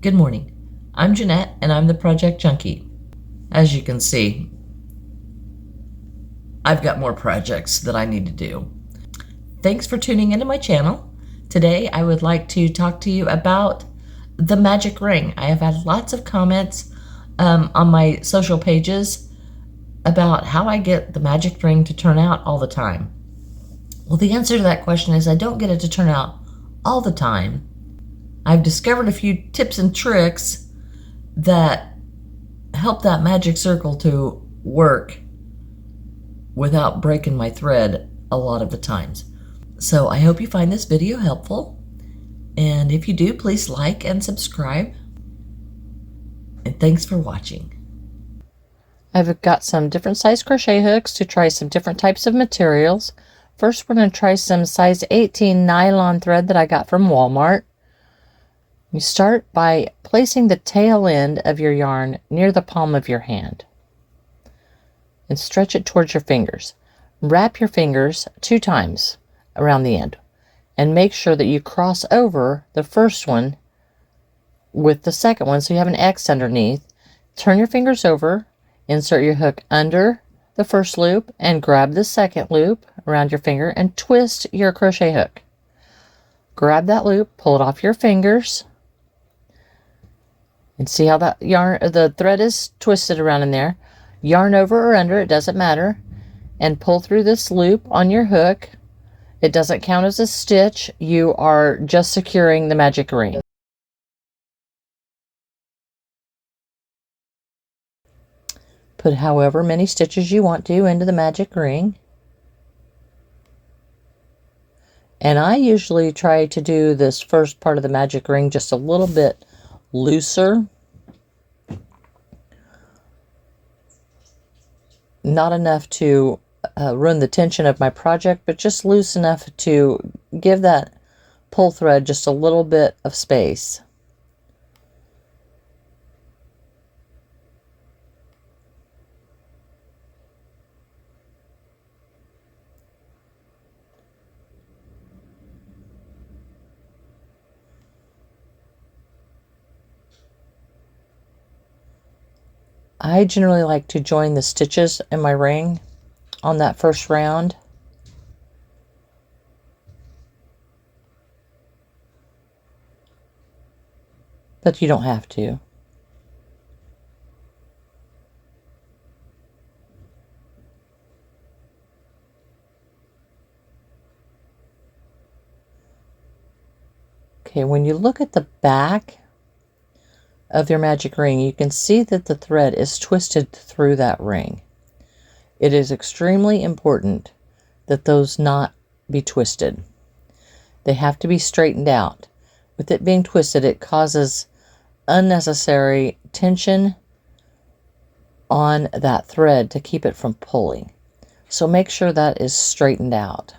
Good morning. I'm Jeanette and I'm the Project Junkie. As you can see, I've got more projects that I need to do. Thanks for tuning into my channel. Today I would like to talk to you about the magic ring. I have had lots of comments on my social pages about how I get the magic ring to turn out all the time. Well, the answer to that question is I don't get it to turn out all the time. I've discovered a few tips and tricks that help that magic circle to work without breaking my thread a lot of the times. So I hope you find this video helpful, and if you do, please like and subscribe, and thanks for watching. I've got some different size crochet hooks to try some different types of materials. First, we're going to try some size 18 nylon thread that I got from Walmart. You start by placing the tail end of your yarn near the palm of your hand and stretch it towards your fingers. Wrap your fingers 2 times around the end and make sure that you cross over the first one with the second one so you have an X underneath. Turn your fingers over, insert your hook under the first loop and grab the second loop around your finger and twist your crochet hook. Grab that loop, pull it off your fingers, and see how that the thread is twisted around in there. Yarn over or under, it doesn't matter, and pull through this loop on your hook. It doesn't count as a stitch. You are just securing the magic ring. Put however many stitches you want to into the magic ring. And I usually try to do this first part of the magic ring just a little bit looser. Not enough to ruin the tension of my project, but just loose enough to give that pull thread just a little bit of space. I generally like to join the stitches in my ring on that first round. But you don't have to. Okay, when you look at the back of your magic ring, you can see that the thread is twisted through that ring. It is extremely important that those not be twisted. They have to be straightened out. With it being twisted, it causes unnecessary tension on that thread to keep it from pulling. So make sure that is straightened out.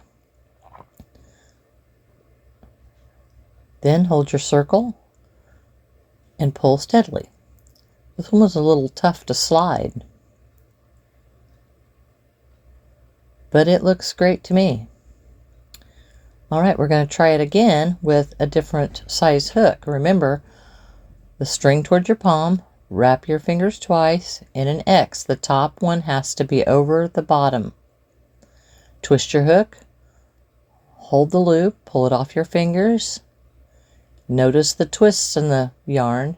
Then hold your circle and pull steadily. This one was a little tough to slide, but it looks great to me. All right, we're going to try it again with a different size hook. Remember, the string towards your palm, wrap your fingers twice in an X. The top one has to be over the bottom. Twist your hook, hold the loop, pull it off your fingers. Notice the twists in the yarn.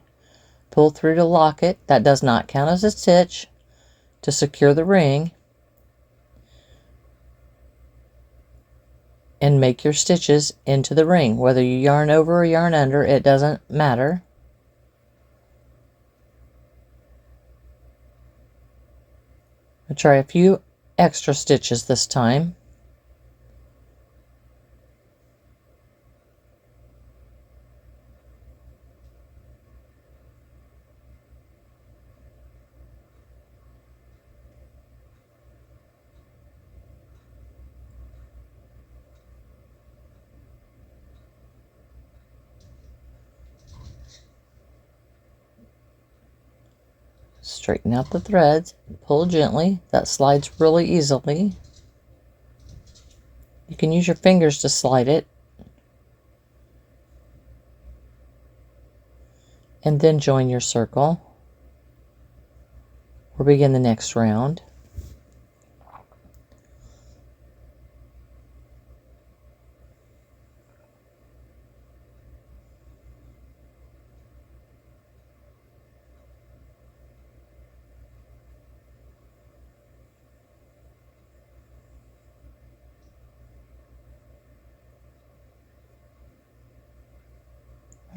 Pull through to lock it. That does not count as a stitch. To secure the ring. And make your stitches into the ring. Whether you yarn over or yarn under, it doesn't matter. I'll try a few extra stitches this time. Straighten out the threads, pull gently. That slides really easily. You can use your fingers to slide it. and then join your circle or begin the next round.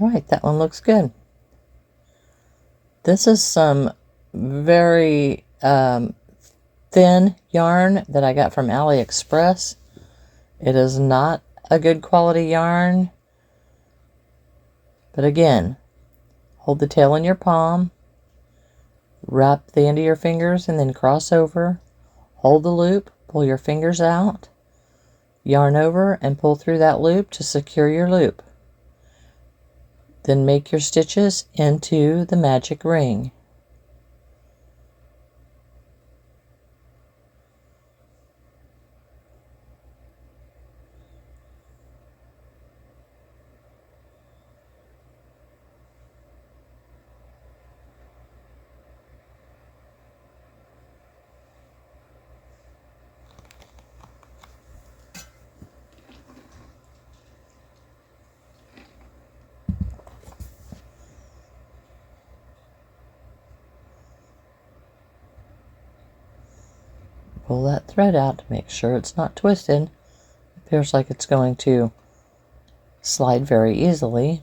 All right, that one looks good. This is some very thin yarn that I got from AliExpress. It is not a good quality yarn, but again, hold the tail in your palm, wrap the end of your fingers and then cross over, hold the loop, pull your fingers out, yarn over and pull through that loop to secure your loop. Then make your stitches into the magic ring. Pull that thread out to make sure it's not twisted. It appears like it's going to slide very easily.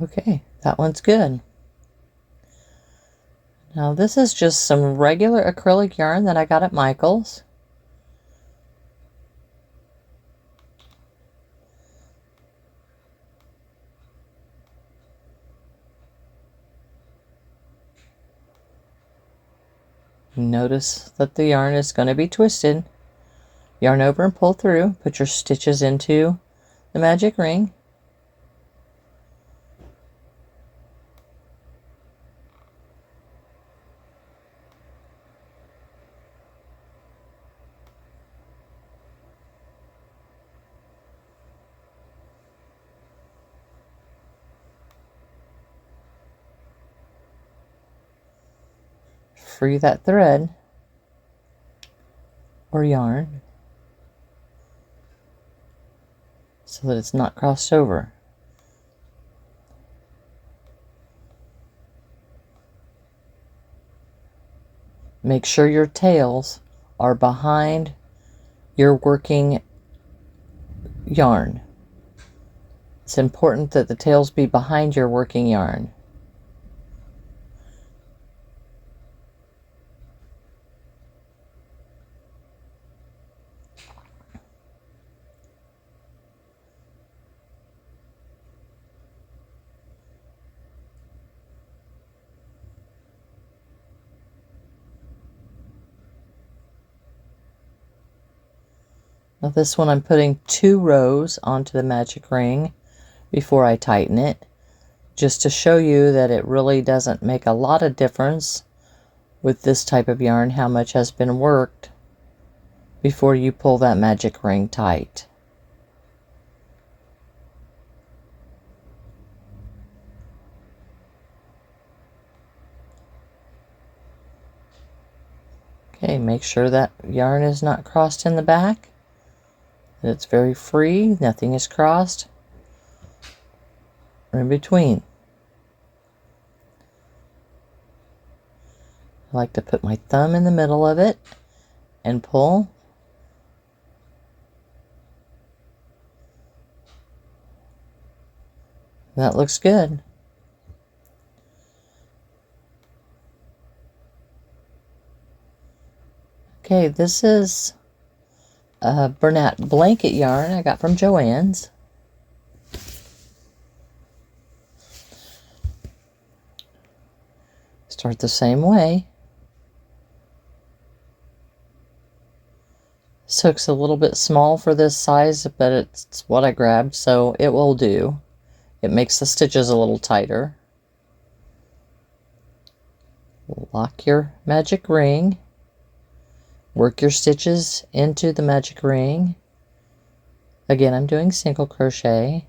Okay, that one's good. Now this is just some regular acrylic yarn that I got at Michael's. Notice that the yarn is going to be twisted. Yarn over and pull through. Put your stitches into the magic ring. Free that thread or yarn so that it's not crossed over. Make sure your tails are behind your working yarn. It's important that the tails be behind your working yarn. Now this one I'm putting 2 rows onto the magic ring before I tighten it, just to show you that it really doesn't make a lot of difference with this type of yarn how much has been worked before you pull that magic ring tight. Okay, make sure that yarn is not crossed in the back, that it's very free, nothing is crossed or in between. I like to put my thumb in the middle of it and pull. That looks good. Okay, this is Bernat blanket yarn I got from Joann's. Start the same way. This hook's a little bit small for this size, but it's what I grabbed, so it will do. It makes the stitches a little tighter. Lock your magic ring. Work your stitches into the magic ring. Again, I'm doing single crochet.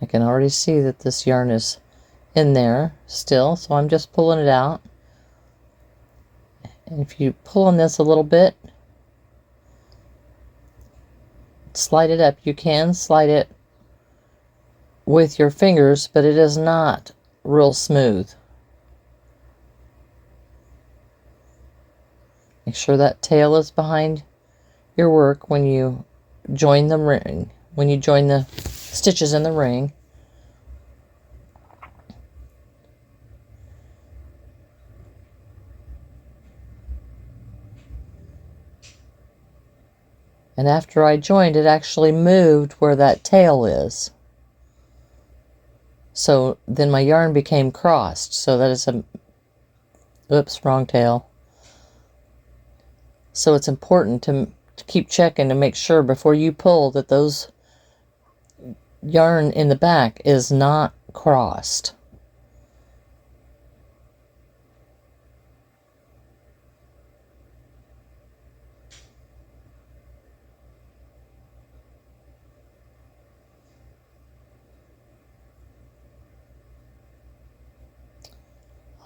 I can already see that this yarn is in there still, so I'm just pulling it out. And if you pull on this a little bit, slide it up. You can slide it with your fingers, but it is not real smooth. Make sure that tail is behind your work when you join the ring, when you join the stitches in the ring. And after I joined, it actually moved where that tail is. So then my yarn became crossed. So that is a, oops, wrong tail. So it's important to keep checking to make sure before you pull that those yarn in the back is not crossed.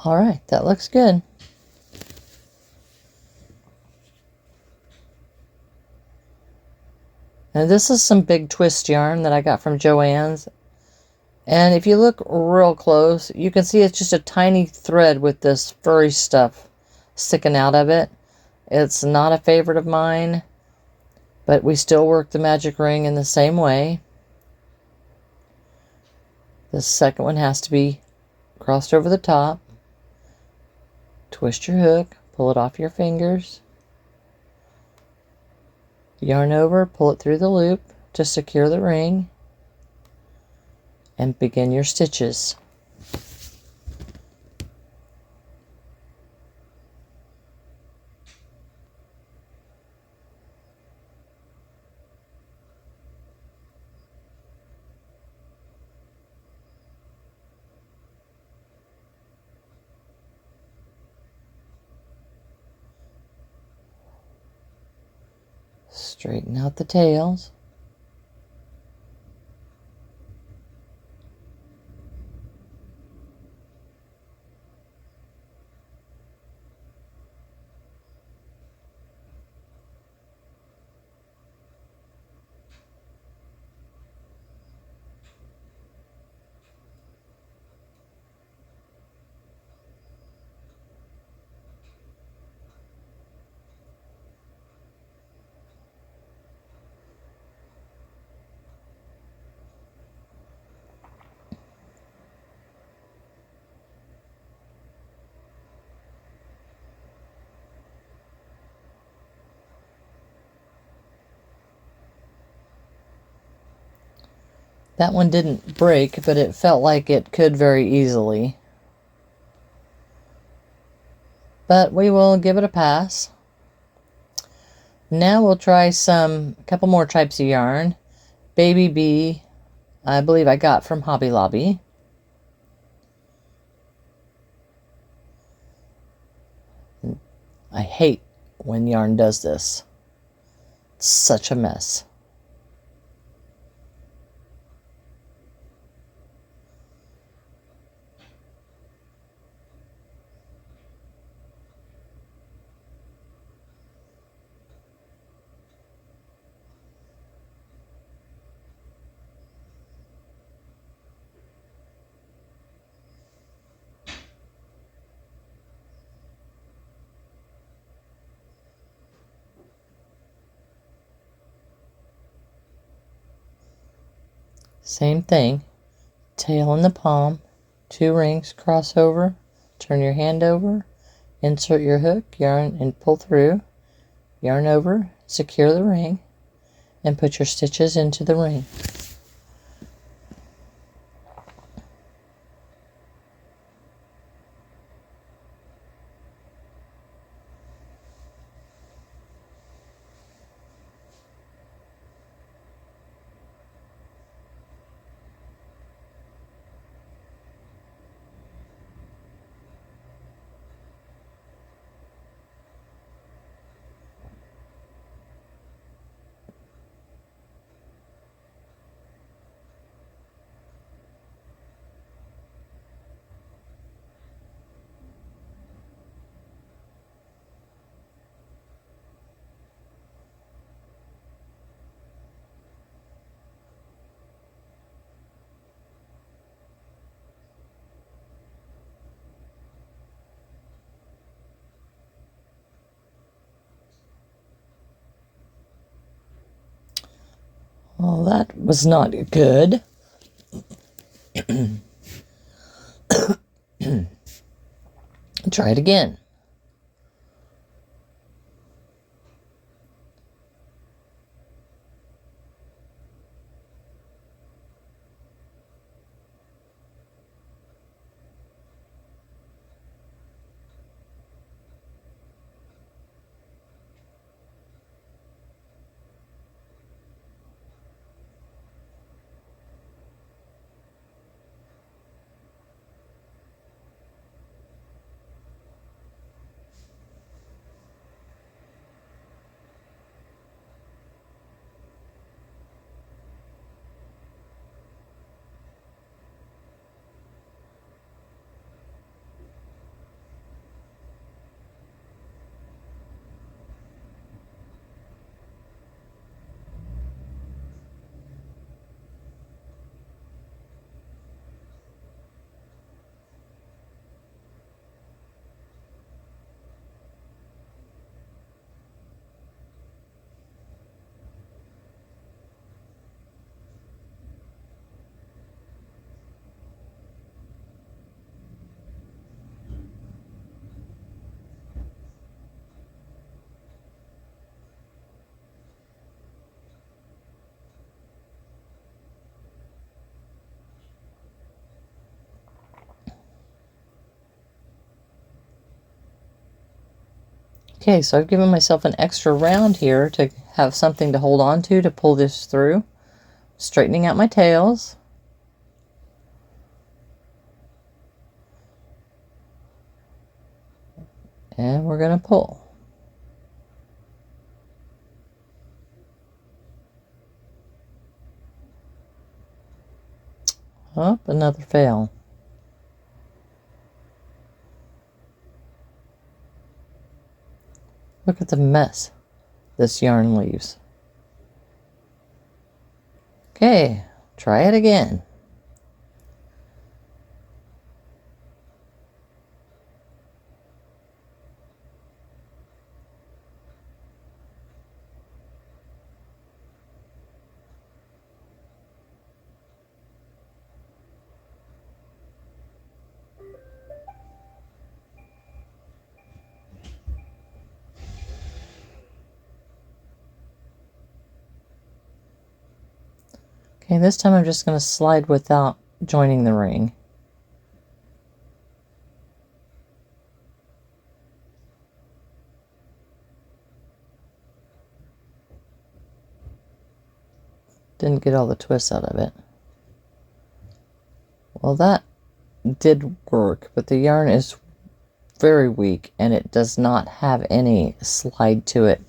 All right, that looks good. And this is some big twist yarn that I got from Joann's. And if you look real close, you can see it's just a tiny thread with this furry stuff sticking out of it. It's not a favorite of mine, but we still work the magic ring in the same way. The second one has to be crossed over the top. Twist your hook, pull it off your fingers. Yarn over, pull it through the loop to secure the ring, and begin your stitches. Straighten out the tails. That one didn't break, but it felt like it could very easily. But we will give it a pass. Now we'll try a couple more types of yarn. Baby Bee, I believe I got from Hobby Lobby. I hate when yarn does this. It's such a mess. Same thing, tail in the palm, 2 rings, cross over, turn your hand over, insert your hook, yarn, and pull through, yarn over, secure the ring, and put your stitches into the ring. Well, that was not good. Try it again. Okay, so I've given myself an extra round here to have something to hold on to pull this through. Straightening out my tails. And we're going to pull. Up, another fail. Look at the mess this yarn leaves. Okay, try it again. Okay, this time I'm just going to slide without joining the ring. Didn't get all the twists out of it. Well, that did work, but the yarn is very weak and it does not have any slide to it.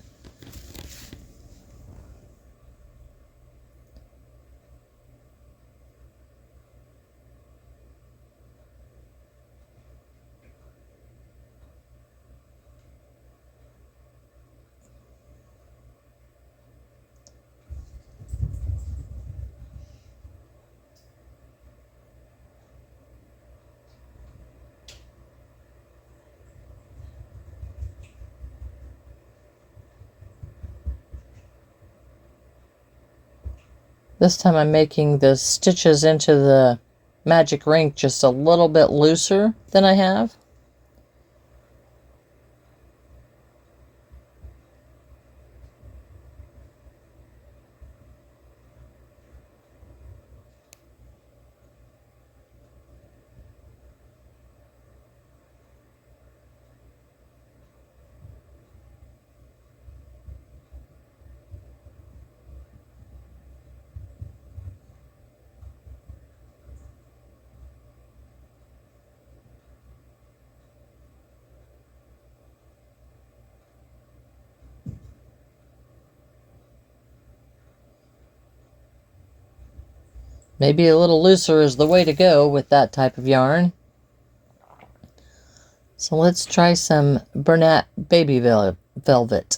This time I'm making the stitches into the magic ring just a little bit looser than I have. Maybe a little looser is the way to go with that type of yarn. So let's try some Bernat Baby Velvet.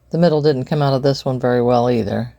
The middle didn't come out of this one very well either.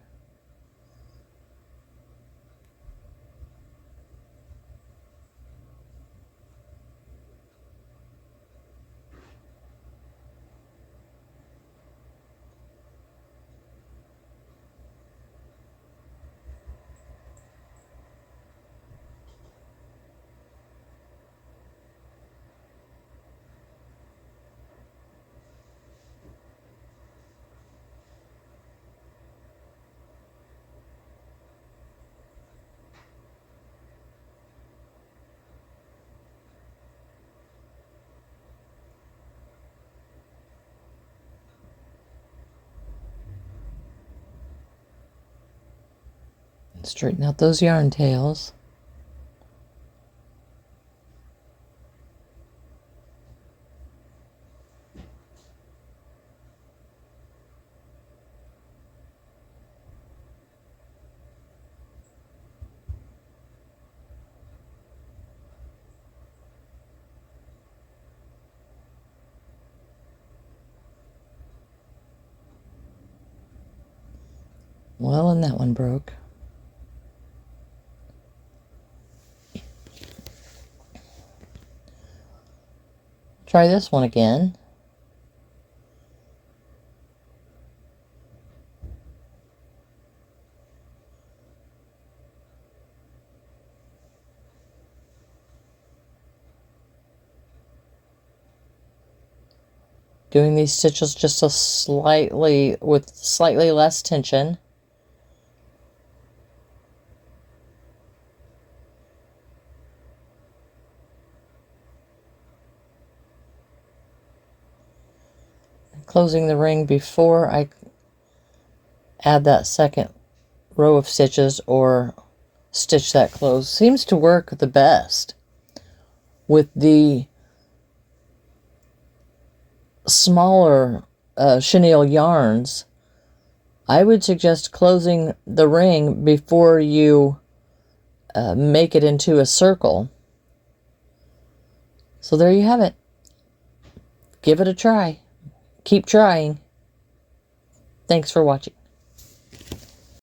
Straighten out those yarn tails. Well, and that one broke. Try this one again. Doing these stitches just with slightly less tension. Closing the ring before I add that second row of stitches or stitch that close seems to work the best. With the smaller chenille yarns, I would suggest closing the ring before you make it into a circle. So there you have it. Give it a try. Keep trying. Thanks for watching.